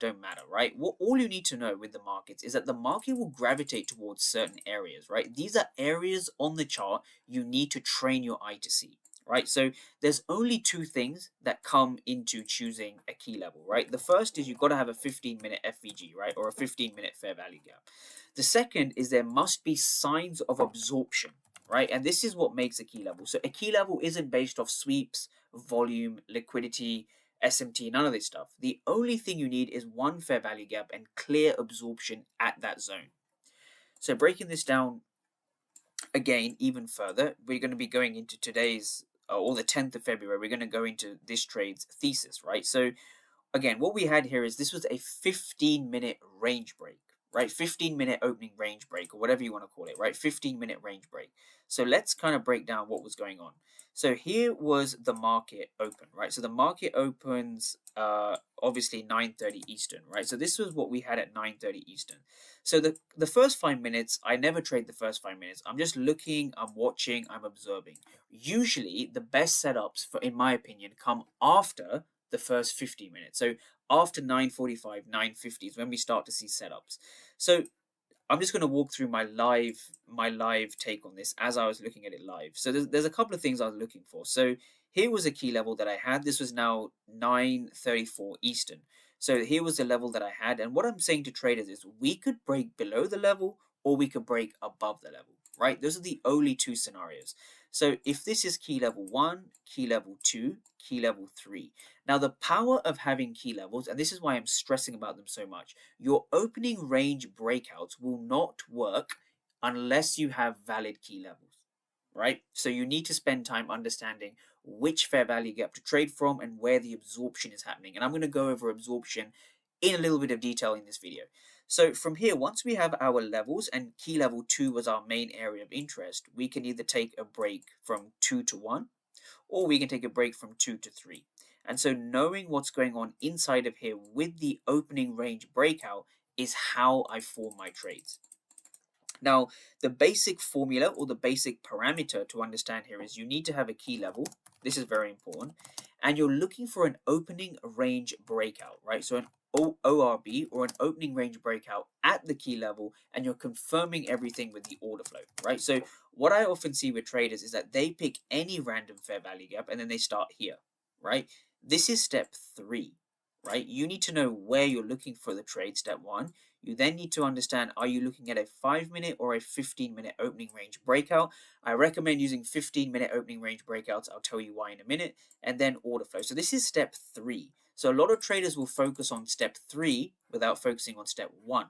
don't matter, right? What all you need to know with the markets is that the market will gravitate towards certain areas, right? These are areas on the chart you need to train your eye to see, right? So there's only two things that come into choosing a key level, right? The first is you've got to have a 15-minute FVG, right? Or a 15-minute fair value gap. The second is there must be signs of absorption, right? And this is what makes a key level. So a key level isn't based off sweeps, volume, liquidity, SMT, none of this stuff. The only thing you need is one fair value gap and clear absorption at that zone. So breaking this down again even further, we're going to be going into today's or the 10th of February, we're going to go into this trade's thesis, right? So again, what we had here is this was a 15-minute range break, right? 15-minute opening range break, or whatever you want to call it, right? 15-minute range break. So let's kind of break down what was going on. So here was the market open, right? So the market opens obviously 9:30 Eastern, right? So this was what we had at 9:30 Eastern. So the first 5 minutes, I never trade the first 5 minutes. I'm just looking, I'm watching, I'm observing. Usually the best setups for, in my opinion, come after the first 50 minutes. So after 9:45, 9:50 is when we start to see setups. So I'm just going to walk through my live take on this as I was looking at it live. So there's a couple of things I was looking for. So here was a key level that I had. This was now 9:34 Eastern. So here was the level that I had. And what I'm saying to traders is we could break below the level or we could break above the level, right? Those are the only two scenarios. So if this is key level 1, key level 2, key level 3. Now the power of having key levels, and this is why I'm stressing about them so much, your opening range breakouts will not work unless you have valid key levels, right? So you need to spend time understanding which fair value gap to trade from and where the absorption is happening. And I'm going to go over absorption in a little bit of detail in this video. So from here, once we have our levels and key level 2 was our main area of interest, we can either take a break from 2 to 1 or we can take a break from 2 to 3. And so knowing what's going on inside of here with the opening range breakout is how I form my trades. Now, the basic formula or the basic parameter to understand here is you need to have a key level. This is very important. And you're looking for an opening range breakout, right? So an ORB or an opening range breakout at the key level, and you're confirming everything with the order flow, right? So what I often see with traders is that they pick any random fair value gap and then they start here, right? This is step 3, right? You need to know where you're looking for the trade, step 1. You then need to understand, are you looking at a 5-minute or a 15-minute opening range breakout? I recommend using 15-minute opening range breakouts. I'll tell you why in a minute. And then order flow. So this is step 3. So a lot of traders will focus on step 3 without focusing on step 1.